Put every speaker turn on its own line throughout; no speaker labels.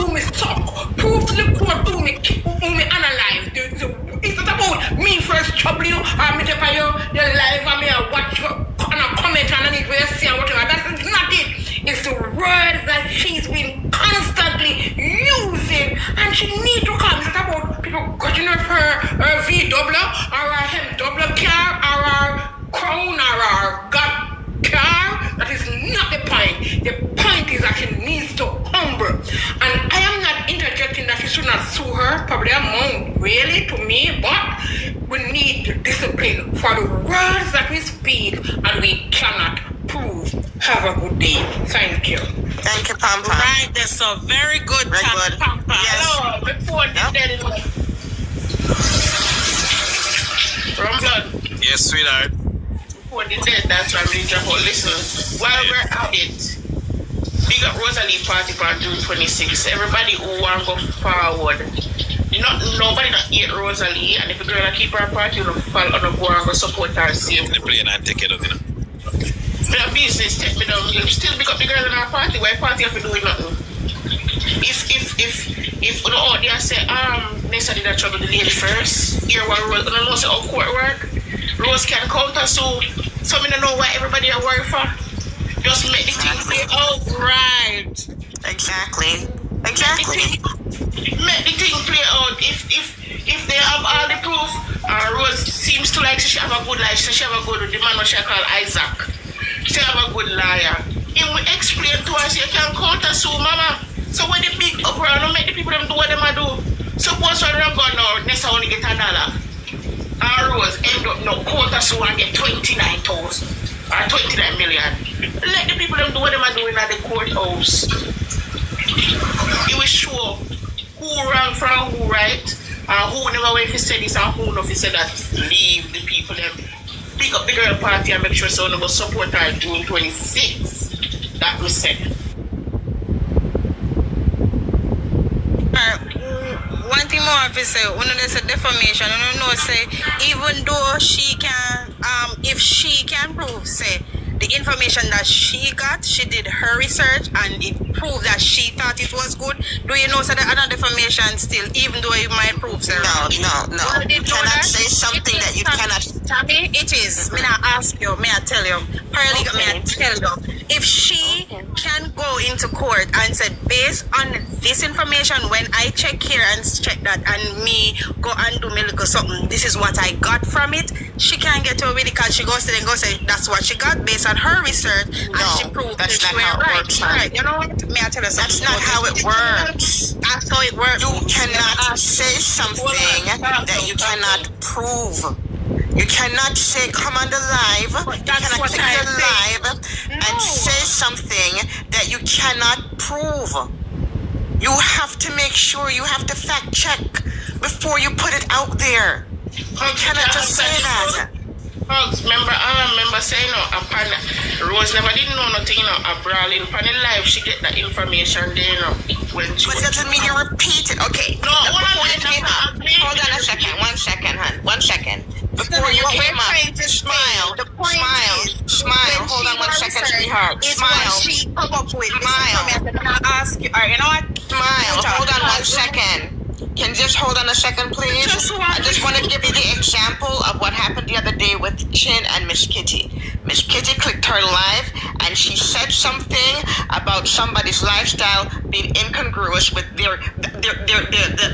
do me suck. Prove to the court do me analyze. It's not about me first trouble you or me take your life and me watch you and a comment and I need to see and whatever. That's not it. It's the words that she's been constantly using and she need to come. It's not about people cutting off her V-double or her M-double car or her crown or her God car. That is not the point. The point is that she needs to humble. And I am not interjecting that she should not sue her, probably amount really to me, but we need discipline for the words that we speak and we cannot prove. Have a good day. Thank you.
Thank you, Pam Pam.
Right, that's so very good.
Very good.
Pam Pam.
Yes.
Hello, before
Yes, sweetheart.
Before the dead, that's why we need to hold. Listen, while we're at it, big up Rosealee party on June 26th. Everybody who want to go forward. Nobody not hate Rosealee, and if a girl keep her party, you don't fall on the go and go support her same.
The plane and take it up, you know.
My business take me down. You still pick up the girl in our party. Why party have to do nothing? If the audience say, Nessa did that trouble the lady first, here what Rose, I don't know say how court work. Rose can counter so me don't know what everybody are worried for. Just make the thing play out.
Right.
Exactly.
Make the thing play out. If they have all the proof, Rose seems to like she have a good life, she have a good, the man what she call Isaac. She have a good liar. He will explain to us, you can counter sue mama. So when the big uproar, don't make the people them do what they might do. Suppose when I'm going now, Nessa only get $1. Rose end up now counter sue and get 29,000 or 29 million. Let the people them do what they might do in the courthouse. It will show who wrong from who right, and who never went if he said this and who know if he said that. Leave the people them. Pick up the girl party and make sure someone will support her June 26th. That we said.
One thing more if you say, when there's a defamation, you know, say, even though she can, if she can prove, say, the information that she got, she did her research and it proved that she thought it was good. Do you know so that another defamation still, even though it might prove so
No. You cannot say something that you cannot.
Tammy, it is. May I ask you, may I tell you, paralegal, may I tell you, if she can go into court and say, based on this information, when I check here and check that and me go and do me little something, this is what I got from it, she can get away with it because she goes to them and go say, that's what she got based on her research and she proved that she went right. Right. You know what? May I tell you something?
That's not how it works.
That's how it works.
You cannot say something that you cannot prove. You cannot say, come on the live, you cannot click the live and say something that you cannot prove. You have to make sure, you have to fact check before you put it out there. You cannot just say that.
Remember saying, Rose never didn't know nothing, a brawling on the live, she get that information there, when she...
But it doesn't mean you repeat it. Okay.
No,
hold on a second, 1 second, hon. 1 second. Before you came up, smile, hold on 1 second, sweetheart. Smile.
She come up with.
Smile.
Ask you, you know what?
Smile, hold on 1 second. Can you just hold on a second, please? I just want to give you the example of what happened the other day with Chin and Miss Kitty. Miss Kitty clicked her live and she said something about somebody's lifestyle being incongruous with their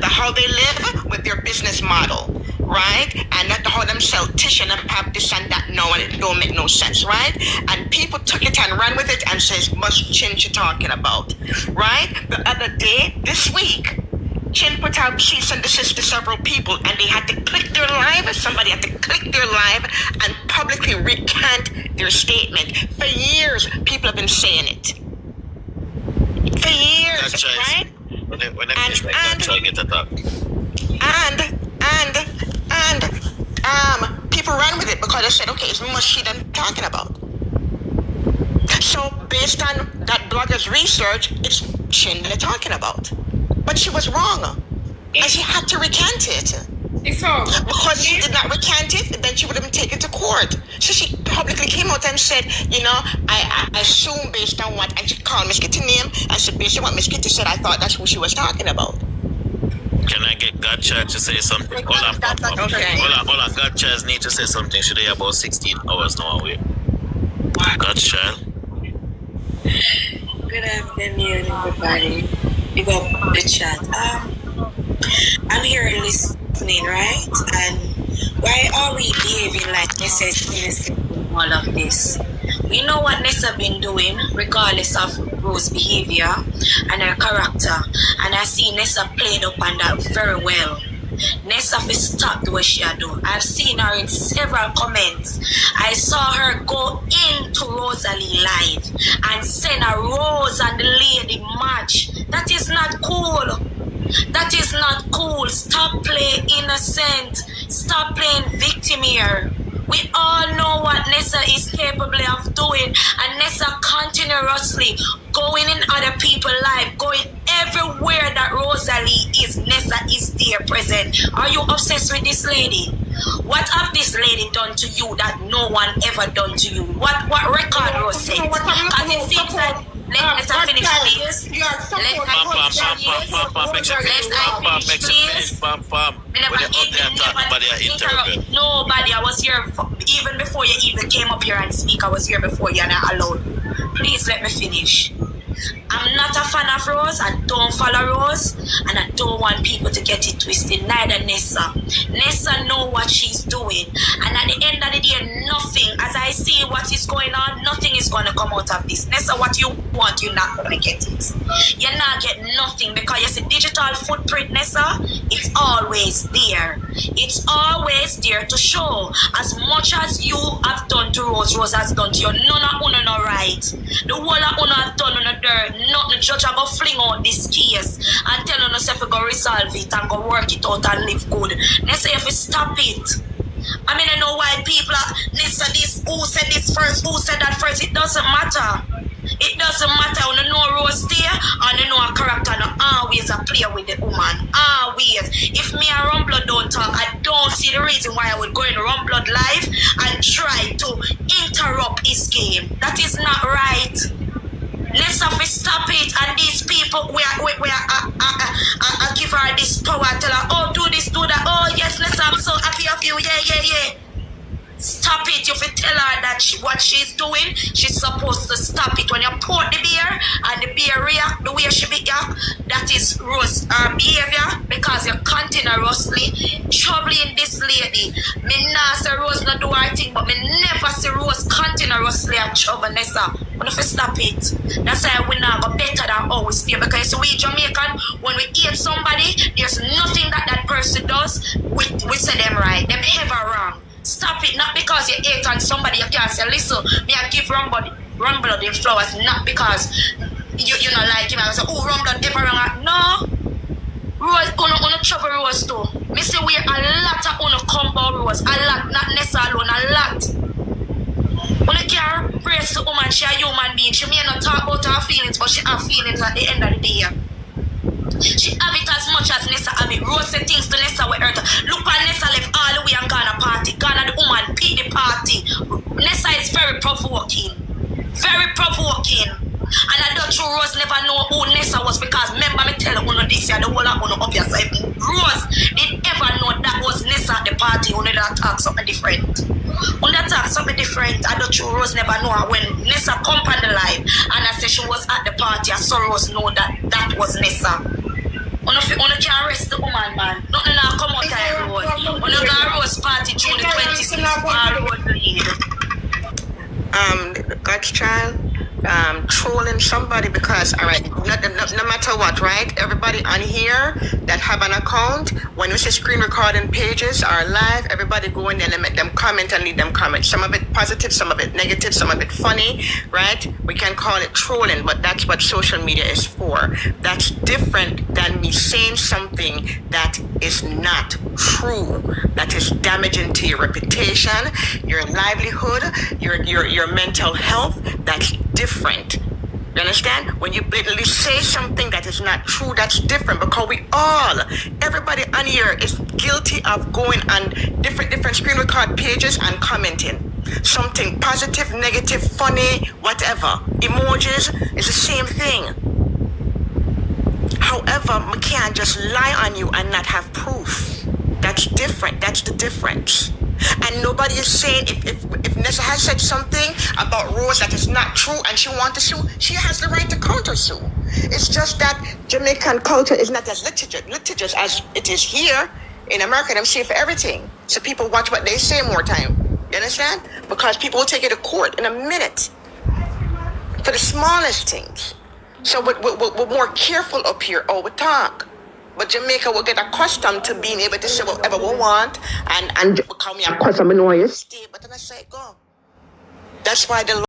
how they live with their business model, right? And that how them sell tissue and have this and that. No, and it don't make no sense, right? And people took it and ran with it and says, "What's Chin she talking about?" Right? The other day, this week, Chin put out cease and desist to several people and they had to click their live, somebody had to click their live and publicly recant their statement. For years, people have been saying it. For years, right?
When I finish my try get it up.
And people ran with it because they said, okay, it's much she done talking about. So based on that blogger's research, it's Chin they're talking about. But she was wrong. And she had to recant it.
So,
because she did not recant it, then she would have been taken to court. So she publicly came out and said, you know, I assume based on what, and she called Miss Kitty's name, and said based on what Miss Kitty said, I thought that's who she was talking about.
Can I get Godchild to say something? Hold on,
Okay.
Hold on. Godchild need to say something. Should they about 16 hours now away? Godchild.
Good afternoon, everybody. Big up the chat. I'm here listening, right? And why are we behaving like Nessa is innocent in all of this? We know what Nessa been doing, regardless of Rose's behavior and her character. And I see Nessa played up on that very well. Nessa fi stop the way she do. I've seen her in several comments. I saw her go into Rosealee live and send a Rose and the lady match. That is not cool. That is not cool. Stop playing innocent. Stop playing victim here. We all know what Nessa is capable of doing, and Nessa continuously going in other people's life, going everywhere that Rosealee is. Nessa is there present. Are you obsessed with this lady? What have this lady done to you that no one ever done to you? What record Rose set? Because it seems like let's finish this. Let's Nobody. I was here even before you even came up here and speak. I was here before you and I allowed. Please let me finish. I'm not a fan of Rose. I don't follow Rose, and I don't want people to get it twisted. Neither Nessa. Nessa know what she's doing, and at the end of the day, nothing. As I see what is going on, nothing is going to come out of this. Nessa, what you want, you're not going to get it. You're not getting nothing because you see digital footprint, Nessa. It's always there. It's always there to show. As much as you have done to Rose, Rose has done to you. None of you no right. The whole of you have done on the dirt. Not the judge are going to fling out this case and tell yourself to go resolve it and go work it out and live good. Let's say if you stop it. I mean, I know why people are, Nessa this, who said this first, who said that first. It doesn't matter. It doesn't matter when you know Rose there and you know a character no always a player with the woman. Always. If me and Rumblood don't talk, I don't see the reason why I would go in Rumblood live and try to interrupt his game. That is not right. Let's have to stop it, and these people, I give her this power, tell her, oh, do this, do that, oh, yes, let's, I'm so happy of you, yeah. Stop it. You have to tell her that what she's doing, she's supposed to stop it. When you pour the beer and the beer react the way she react, that is Rose behavior, because you're continuously troubling this lady. Me not say Rose not do her thing, but me never see Rose continuously trouble Nessa. We have to stop it. That's why we now go better than always feel, because we Jamaican, when we hate somebody, there's nothing that person does, we say them right, them ever wrong. Stop it, not because you hate on somebody, you can't say, listen, me I give Rumblood the flowers, not because you not like him. I say, oh, Rumblood ever wrong. No. Rose, uno trouble Rose too. Me say we a lot of uno combo Rose, a lot, not Nessa alone, a lot. Uno can't praise the woman, she a human being. She may not talk about her feelings, but she have feelings at the end of the day. She have it as much as Nessa have it. Rose said things to Nessa with her. Look at Nessa left all the way and gone a party. Gone at the woman, pay the party. Nessa is very provoking. Very provoking. And I don't know Rose never know who Nessa was, because remember me tell her this year, the whole of up your side. Rose didn't ever know that was Nessa at the party. Only that talk something different. When that talk something different, I don't know Rose never know her. When Nessa come on the live and I said she was at the party, I saw Rose know that was Nessa. One can't arrest the woman, man. Nothing now come out of Rose. One of the Rose party June the 26th, all road lead.
God's child, trolling somebody because, all right, no matter what, right? Everybody on here that have an account, when you see screen recording pages are live, everybody go in there and make them comment and leave them comments. Some of it positive, some of it negative, some of it funny, right? We can call it trolling, but that's what social media is for. That's different than me saying something that is not true, that is damaging to your reputation, your livelihood, your mental health. That's different. You understand? When you blatantly say something that is not true, that's different, because everybody on here is guilty of going on different screen record pages and commenting. Something positive, negative, funny, whatever. Emojis is the same thing. However, we can't just lie on you and not have proof. That's different. That's the difference. And nobody is saying if Nessa has said something about Rose that is not true and she wants to sue, she has the right to counter sue. It's just that Jamaican culture is not as litigious as it is here in America. I'm saying for everything. So people watch what they say more time. You understand? Because people will take you to court in a minute for the smallest things. So we're more careful up here. Oh, we talk. But Jamaica will get accustomed to being able to say whatever we want and because me accustomed to know you stay, but then I say go. That's why the